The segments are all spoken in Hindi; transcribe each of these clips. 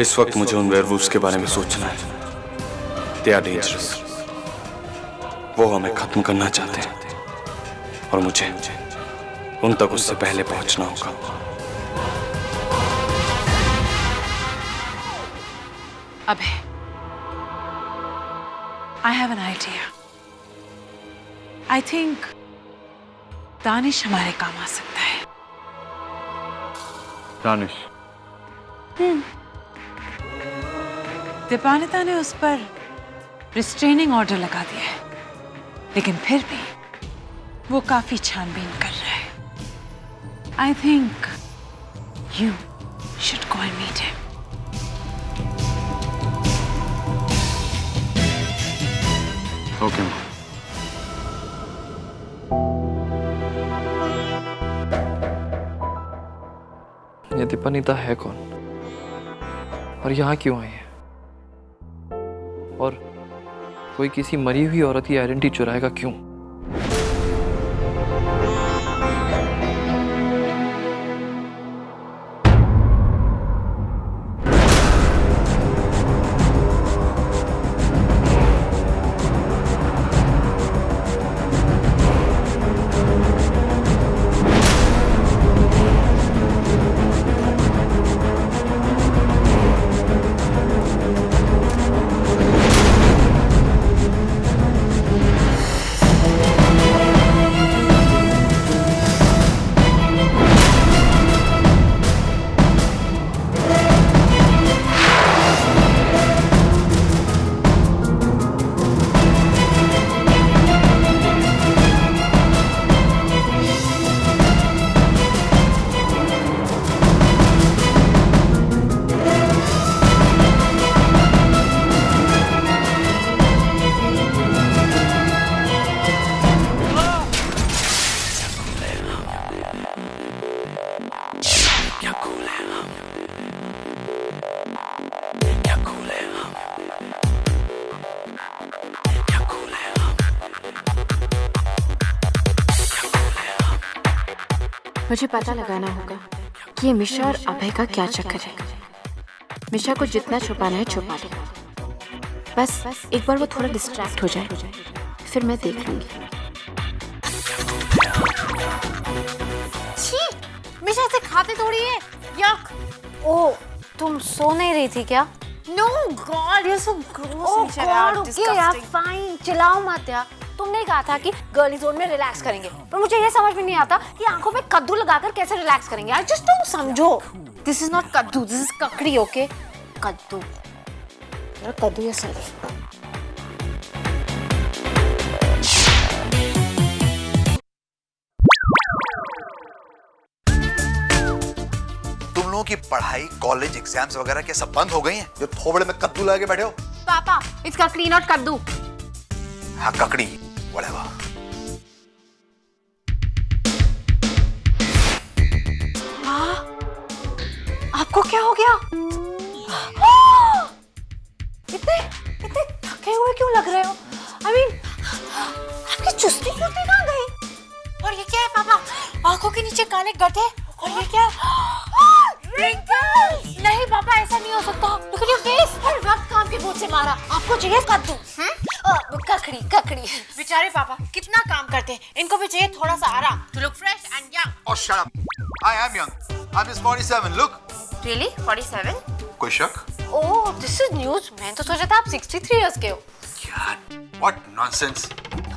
इस वक्त मुझे उन वेयरवुल्व्स के बारे में सोचना है। They are dangerous. वो हमें खत्म करना चाहते हैं और मुझे उन तक उससे पहले पहुंचना होगा। अबे, I have an idea. I think Danish हमारे काम आ सकता है। दानिश? दीपानिता ने उस पर रिस्ट्रेनिंग ऑर्डर लगा दिया है, लेकिन फिर भी वो काफी छानबीन कर रहा है। I think you should go and meet him. Okay माँ। ये दीपानिता है कौन और यहाँ क्यों आई है? और कोई किसी मरी हुई औरत की आइडेंटिटी चुराएगा क्यों? मुझे पता लगाना होगा कि ये मिशा और अभय का क्या चक्कर है। मिशा को जितना छुपाना है छुपा ले, बस एक बार वो थोड़ा डिस्ट्रैक्ट हो जाए, फिर मैं देख लूंगी। छी, मिशा ऐसे खाते थोड़ी है, यक। ओह, तुम सो नहीं रही थी क्या? No God, you're so gross. Oh God, okay यार, fine, चिल्लाओ मत यार। तुमने कहा था कि गर्ली जोन में रिलैक्स करेंगे, पर मुझे ये समझ में नहीं आता कि आंखों में कद्दू लगाकर कैसे रिलैक्स करेंगे यार। जस्ट तुम समझो, दिस इज नॉट कद्दू, दिस इज ककड़ी, ओके? कद्दू यार, कद्दू या सही। तुम लोगों की पढ़ाई, कॉलेज, एग्जाम्स वगैरह क्या सब बंद हो गई हैं? जो थोबड़े में कद्दू लगा के बैठे हो? पापा, इट्स ककड़ी नॉट कद्दू। हाँ, ककड़ी, whatever. हाँ, आपको क्या हो गया? इतने थके हुए क्यों लग रहे हो? I mean, आपकी चुस्ती फुर्ती कहाँ गई? और ये क्या है पापा? आंखों के नीचे काले गड्ढे, और ये क्या? Wrinkles! नहीं पापा, ऐसा नहीं हो सकता। Look at your face. हर वक्त काम के बोझ से मारा। आपको चाहिए कद्दू? ककड़ी। बेचारे पापा कितना काम करते हैं, इनको भी चाहिए थोड़ा सा आराम। To look fresh and young. Oh, shut up. I am young. I'm just 47. Look. Really? 47? कोई शक? Oh, this is news. मैं तो सोचा था आप 63 years के हो। God, what nonsense.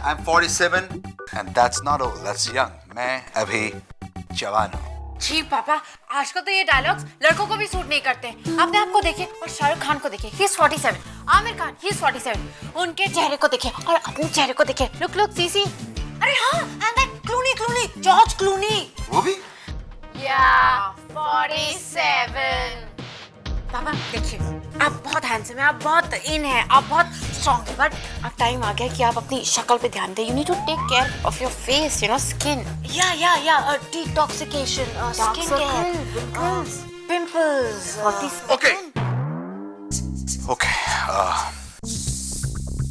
I'm 47 and that's not old. That's young. मैं अभी जवान हूँ। जी पापा, आजकल तो ये डायलॉग्स लड़कों को भी सूट नहीं करते। अपने आप को देखिए और शाहरुख खान को देखिए, he is 47. Aamir Khan, he is 47. उनके चेहरे को देखिए और अपने चेहरे को देखिए। Look, CC. अरे हाँ, and that Clooney, George Clooney. वो भी? Yeah, 47. पापा देखिए, आप बहुत हैंडसम हैं, आप बहुत इन हैं, आप बहुत स्ट्रॉन्ग हैं, बट अब टाइम आ गया कि आप अपनी शक्ल पे ध्यान दें। You need to take care of your face, you know, skin. Yeah, detoxification, skin care, pimples. Okay.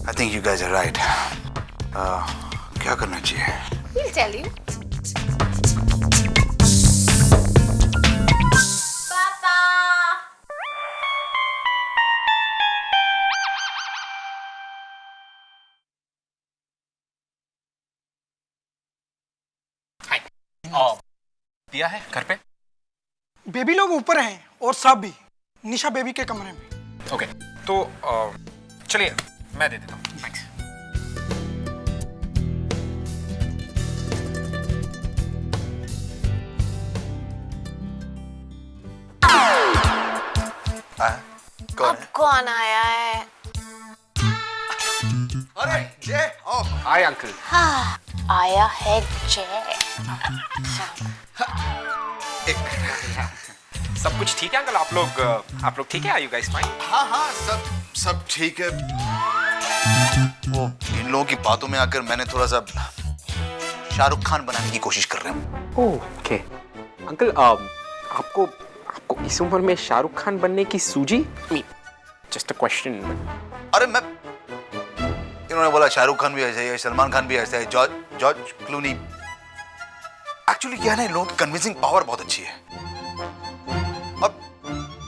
I think you guys are right. क्या करना चाहिए? We'll tell you. दिया है घर पे? बेबी लोग ऊपर हैं और सब भी निशा बेबी के कमरे में। ओके, तो चलिए मैं दे देता हूँ। थैंक्स। कौन है? कौन आया है? अरे जय, ओ हाय अंकल। हाँ, आया है जय। सब कुछ ठीक है अंकल? आप लोग ठीक है? Are you guys fine? हाँ हाँ, सब ठीक है। वो इन लोगों की बातों में आकर मैंने थोड़ा सा शाहरुख खान बनाने की कोशिश कर रहे हैं। ओके अंकल, आपको इस उम्र में शाहरुख खान बनने की सूझी? Just a question. अरे मैं, इन्होंने बोला शाहरुख खान भी ऐसे है, सलमान खान भी ऐसे है, जॉर्ज क्लूनी। एक्चुअली क्या है ना, इन लोगों की कन्विंसिंग पावर बहुत अच्छी है। अब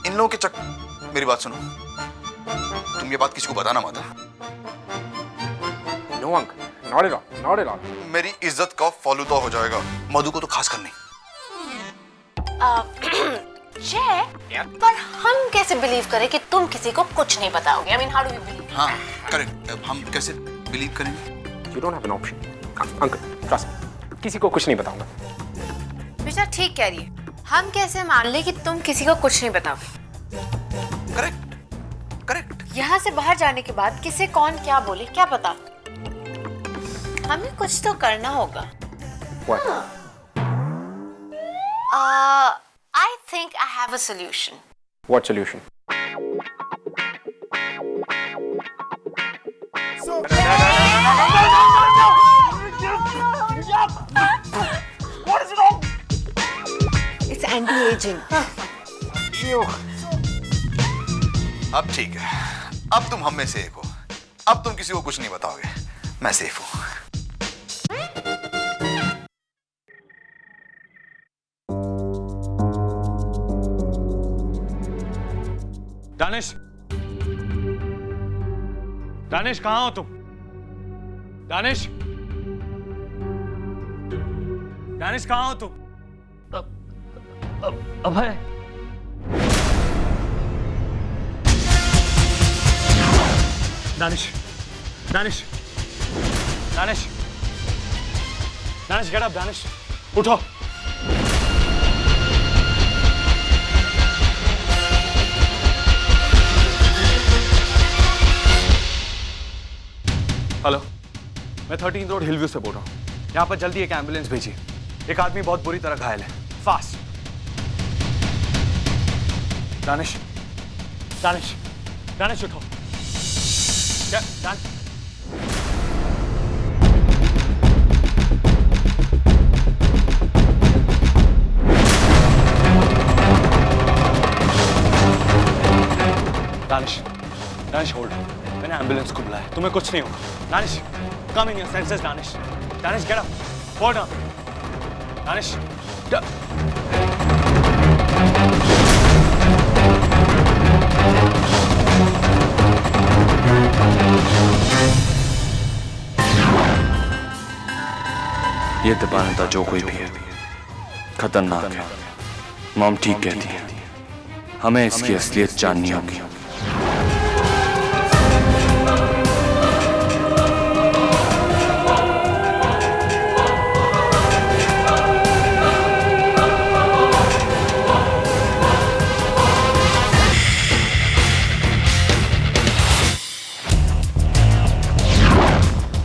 इन लोगों के मेरी बात सुनो, तुम ये बात किसी को बताना मत। No uncle, not at all. मेरी इज्जत का फालूदा हो जाएगा, मधु को तो खास कर नहीं। जय, पर हम कैसे बिलीव करें कि तुम किसी को कुछ नहीं बताओगे? I mean, how do we believe? हाँ करेक्ट, हम कैसे बिलीव करेंगे? You don't have an option uncle, trust me, किसी को कुछ नहीं बताऊंगा। बेटा ठीक कह रही है, हम कैसे मान ले कि तुम किसी को कुछ नहीं बताओगे? करेक्ट। यहाँ से बाहर जाने के बाद किसे कौन क्या बोले क्या पता, हमें कुछ तो करना होगा। What? I think I have a solution. What solution? It's anti-aging. अब ठीक है, अब तुम हम में से एक हो, अब तुम किसी को कुछ नहीं बताओगे, मैं सेफ हूं। दानिश कहाँ हो तुम? दानिश कहाँ हो तुम? अभय, दानिश गेट अप। दानिश उठो। हेलो, मैं 13 रोड हिलव्यू से बोल रहा हूँ। यहाँ पर जल्दी एक एम्बुलेंस भेजिए, एक आदमी बहुत बुरी तरह घायल है, फास्ट। दानिश उठो। क्या दानिश होल्ड, मैंने एम्बुलेंस को बुलाया, तुम्हें कुछ नहीं होगा। Danish come in your senses. Danish get up, fall down. Danish ये दीपानता जो कोई भी है खतरनाक है। मॉम ठीक कहती है, हमें इसकी असलियत जाननी होगी।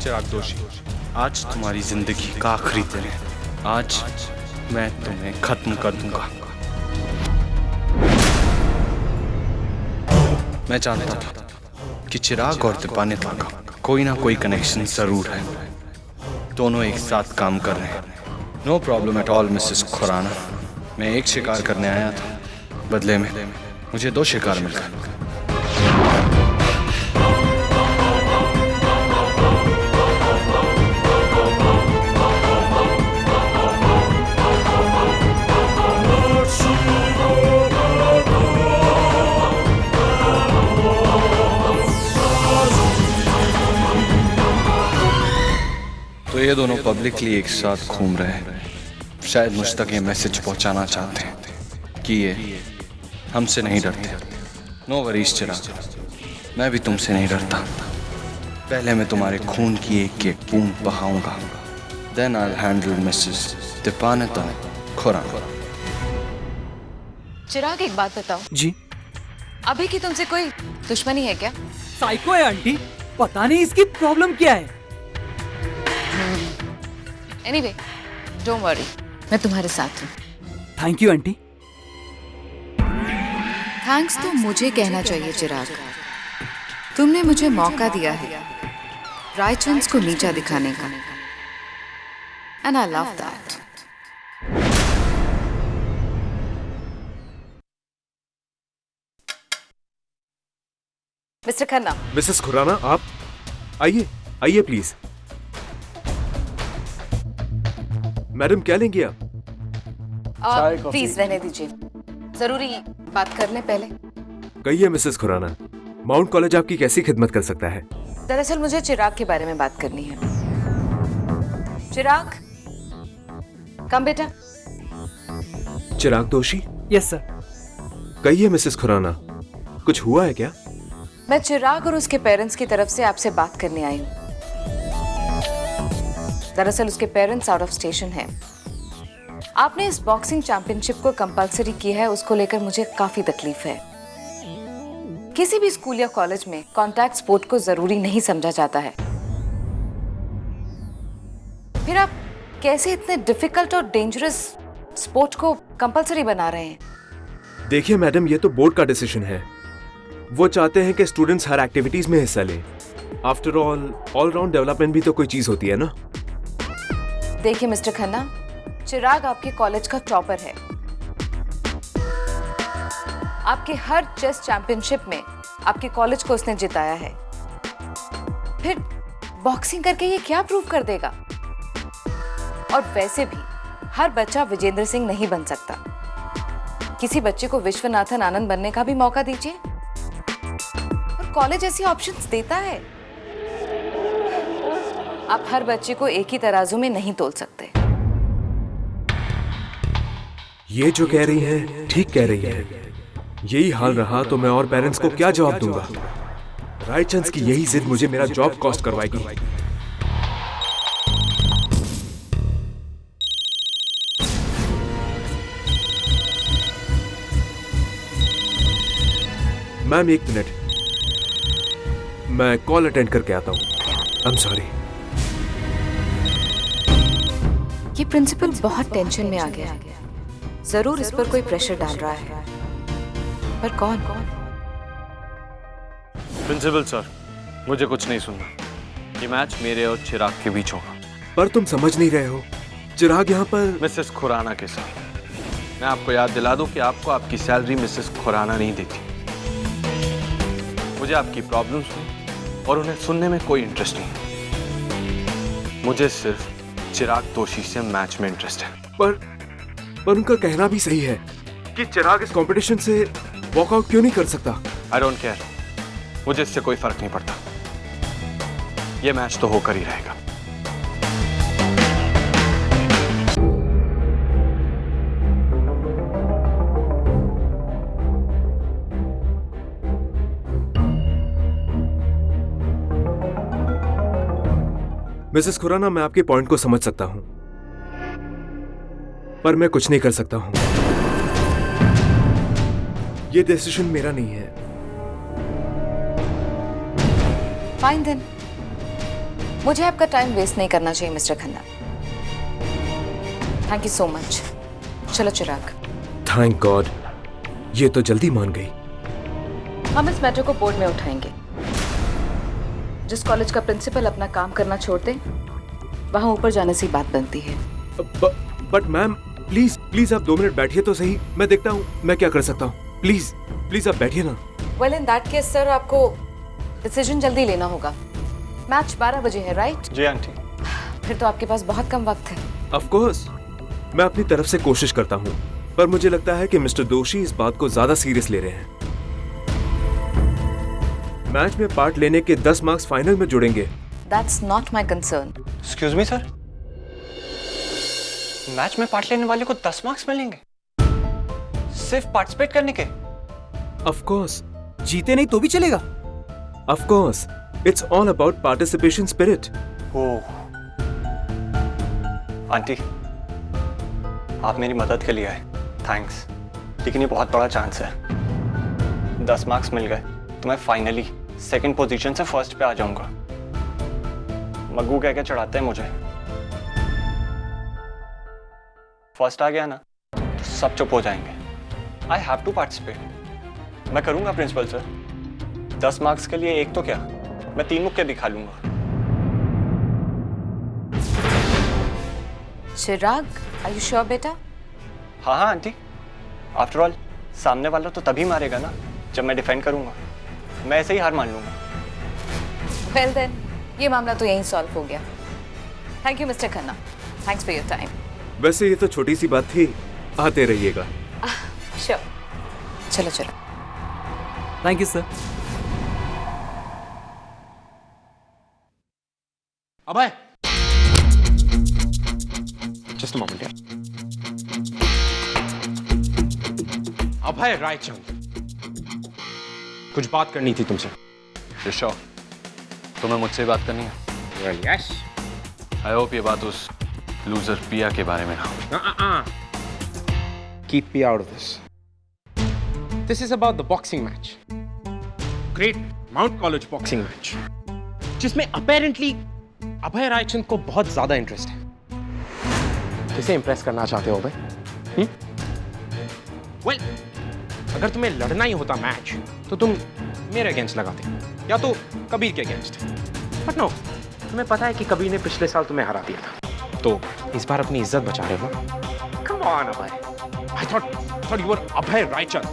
चिराग दोषी, आज तुम्हारी जिंदगी का आखिरी दिन है। आज मैं तुम्हें खत्म कर दूंगा। मैं जानता था कि चिराग और दीपानिता का कोई ना कोई कनेक्शन जरूर है। दोनों एक साथ काम कर रहे हैं। No problem at all Mrs Khurana. मैं एक शिकार करने आया था, बदले में मुझे 2 शिकार मिल गए। तो ये दोनों पब्लिकली एक साथ घूम रहे हैं, शायद मुझ तक ये मैसेज पहुंचाना चाहते हैं कि ये हमसे नहीं डरते। नो वरीज चिराग, मैं भी तुमसे नहीं डरता। पहले मैं तुम्हारे खून की एक बूंद बहाऊंगा, then I will handle Mrs Dipanita Khurana. Chirag, एक बात बताओ जी। अभी की तुमसे कोई दुश्मनी है क्या? साइको है आंटी, पता नहीं इसकी प्रॉब्लम क्या है। एनीवे, डोंट वरी, मैं तुम्हारे साथ हूँ। Thank you aunty. थैंक्स तो मुझे कहना चाहिए चिराग। तुमने मुझे मौका दिया है रायचंद को नीचा दिखाने का, and I love that. Mr Khanna. Mrs Khurana, आप आइए आइए प्लीज। मैडम क्या लेंगी आप? प्लीज रहने दीजिए, जरूरी बात कर लें पहले। कहिए मिसेस खुराना, माउंट कॉलेज आपकी कैसी खिदमत कर सकता है? दरअसल मुझे चिराग के बारे में बात करनी है। चिराग, कम बेटा। चिराग दोषी? Yes sir. कहिए मिसेस खुराना, कुछ हुआ है क्या? मैं चिराग और उसके पेरेंट्स की तरफ से आपसे बात करने आई हूँ। दरअसल उसके पेरेंट्स आउट ऑफ स्टेशन हैं। आपने इस बॉक्सिंग चैंपियनशिप को कंपलसरी की है, उसको लेकर मुझे काफी तकलीफ है। किसी भी स्कूल या कॉलेज में कॉन्टैक्ट स्पोर्ट को जरूरी नहीं समझा जाता है। फिर आप कैसे इतने डिफिकल्ट और डेंजरस स्पोर्ट को कंपलसरी बना रहे हैं? देखिए मैडम, ये तो बोर्ड का डिसीजन है। वो चाहते हैं कि स्टूडेंट्स हर एक्टिविटीज में हिस्सा लें। आफ्टर ऑल राउंड डेवलपमेंट भी तो कोई चीज होती है ना। देखिए मिस्टर खन्ना, चिराग आपके कॉलेज का टॉपर है। आपके हर चेस चैंपियनशिप में आपके कॉलेज को उसने जिताया है। फिर बॉक्सिंग करके ये क्या प्रूव कर देगा? और वैसे भी हर बच्चा विजेंद्र सिंह नहीं बन सकता। किसी बच्चे को विश्वनाथन आनंद बनने का भी मौका दीजिए। और कॉलेज ऐसी ऑप्शंस देता है। आप हर बच्चे को एक ही तराजू में नहीं तोल सकते। ये जो कह रही हैं ठीक कह रही है। यही हाल रहा तो मैं और पेरेंट्स को क्या जवाब दूंगा? रायचंद की यही जिद मुझे मेरा जॉब कॉस्ट करवाएगी। मैम एक मिनट, मैं कॉल अटेंड करके आता हूँ। I am sorry. ये प्रिंसिपल बहुत टेंशन में आ गया है। जरूर इस पर कोई प्रेशर डाल रहा है, पर कौन? प्रिंसिपल सर, मुझे कुछ नहीं सुनना। ये मैच मेरे और चिराग के बीच होगा। पर तुम समझ नहीं रहे हो, चिराग यहाँ पर मिसेस खुराना के साथ। मैं आपको याद दिला दूं कि आपको आपकी सैलरी मिसेस खुराना नहीं देती। मुझे आपकी प्रॉब्लम्स में और उन्हें सुनने में कोई इंटरेस्ट नहीं। मुझे सिर्फ चिराग दोषी से मैच में इंटरेस्ट है। पर उनका कहना भी सही है कि चिराग इस कंपटीशन से वॉकआउट क्यों नहीं कर सकता? आई डोंट केयर, मुझे इससे कोई फर्क नहीं पड़ता। ये मैच तो होकर ही रहेगा। मिसेस खुराना, मैं आपके पॉइंट को समझ सकता हूं, पर मैं कुछ नहीं कर सकता हूं। ये डिसीजन मेरा नहीं है। फाइन देन, मुझे आपका टाइम वेस्ट नहीं करना चाहिए mister Khanna. Thank you so much. चलो चिराग। थैंक गॉड, ये तो जल्दी मान गई। हम इस मैटर को बोर्ड में उठाएंगे। जिस कॉलेज का प्रिंसिपल अपना काम करना छोड़ दे, वहां ऊपर जाने से बात बनती है। बट मैम, प्लीज आप 2 मिनट बैठिए तो सही। मैं देखता हूँ मैं क्या कर सकता हूँ। प्लीज आप बैठिए ना। Well in that case sir, आपको डिसीजन जल्दी लेना होगा। मैच 12 बजे है, राइट? जी आंटी। फिर तो आपके पास बहुत कम वक्त है। ऑफ कोर्स, मैं अपनी तरफ से कोशिश करता हूँ, पर मुझे लगता है कि मिस्टर दोषी इस बात को ज्यादा सीरियस ले रहे हैं। मैच में पार्ट लेने के 10 मार्क्स फाइनल में जुड़ेंगे। That's not my concern. Excuse me sir, match में पार्ट लेने वाले को 10 मार्क्स मिलेंगे सिर्फ पार्टिसिपेट करने के? ऑफ कोर्स, जीते नहीं तो भी चलेगा? Of course, it's all about participation spirit. Oh aunty, आप मेरी मदद के लिए आए, थैंक्स। लेकिन ये बहुत बड़ा चांस है। 10 मार्क्स मिल गए तो मैं फाइनली सेकंड पोजीशन से फर्स्ट पे आ जाऊंगा। मग्गू कह के चढ़ाते हैं मुझे। फर्स्ट आ गया ना तो सब चुप हो जाएंगे। I have to participate. मैं करूंगा प्रिंसिपल सर। 10 मार्क्स के लिए एक तो क्या, मैं 3 मुक्के भी खा लूंगा। चिराग, आर यू श्योर बेटा? हाँ हाँ आंटी, आफ्टर ऑल सामने वाला तो तभी मारेगा ना जब मैं डिफेंड करूंगा। मैं ऐसे ही हार मान लूंगा। वेल देन, ये मामला तो यहीं सॉल्व हो गया। Thank you mister Khanna, thanks for your time. वैसे ये तो छोटी सी बात थी, आते रहिएगा। श्योर, चलो चलो। Thank you sir. Abhay, just a moment यार। अभय रायचंद, कुछ बात करनी थी तुमसे। ऋषभ, तुम्हें मुझसे बात करनी है? Well, yes. आई होप ये बात उस लूजर पिया के बारे में ना हो। Keep me out of this. This is about the boxing match. Great Mount College boxing match. जिसमें apparently अभय रायचंद को बहुत ज्यादा इंटरेस्ट है। किसे इंप्रेस करना चाहते हो भाई? Well, अगर तुम्हें लड़ना ही होता मैच तो तुम मेरे अगेंस्ट लगाते या तो कबीर के अगेंस्ट। बट नो, तुम्हें पता है कि कबीर ने पिछले साल तुम्हें हरा दिया था, तो इस बार अपनी इज्जत बचा रहे हो। Come on, Abhay. I thought you were Abhay Raichand.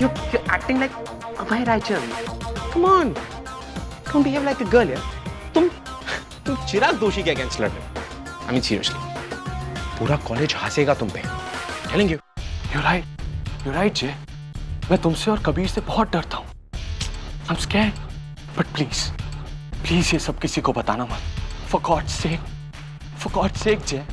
You're acting like Abhay Raichand. Come on, don't behave like a girl यार। तुम चिराग दोषी के अगेंस्ट लड़ रहे हो। I mean seriously, पूरा कॉलेज हंसेगा तुम पे। Telling you। You're right, जय। मैं तुमसे और कबीर से बहुत डरता हूँ। I'm scared, but please ये सब किसी को बताना मत। For God's sake, जय।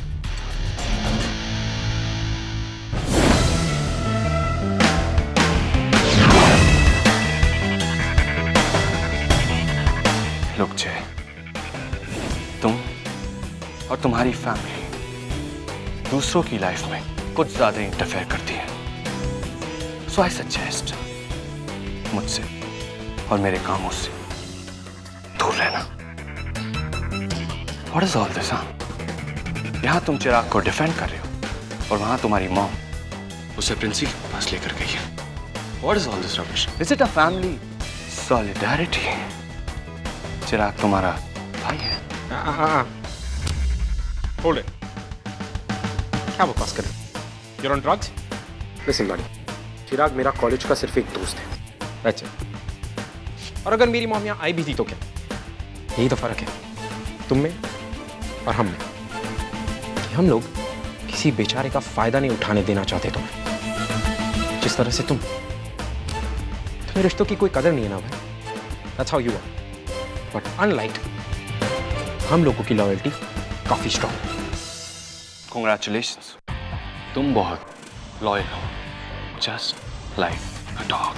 Look, जय, तुम और तुम्हारी फैमिली दूसरों की लाइफ में कुछ ज्यादा इंटरफेयर करती है। So I suggest मुझसे और मेरे कामों से दूर रहना। What is all this, हाँ? यहाँ तुम चिराग को डिफेंड कर रहे हो और वहाँ तुम्हारी मॉम उसे प्रिंसिपल के पास लेकर गई है। What is all this rubbish? Is it a family solidarity? चिराग तुम्हारा भाई है। Hold it. क्या बकवास कर रहे हो? You're on drugs? Listen, buddy. चिराग मेरा कॉलेज का सिर्फ एक दोस्त है। That's it. और अगर मेरी मॉम यहाँ आई भी थी तो क्या? यही तो फर्क है तुम में और हम में, कि हम लोग किसी बेचारे का फायदा नहीं उठाने देना चाहते तुम्हें। जिस तरह से तुम्हें रिश्तों की कोई कदर नहीं है ना भाई। That's how you are. But unlike हम लोगों की लॉयल्टी काफी स्ट्रांग है। Congratulations, तुम बहुत लॉयल हो, just like a dog.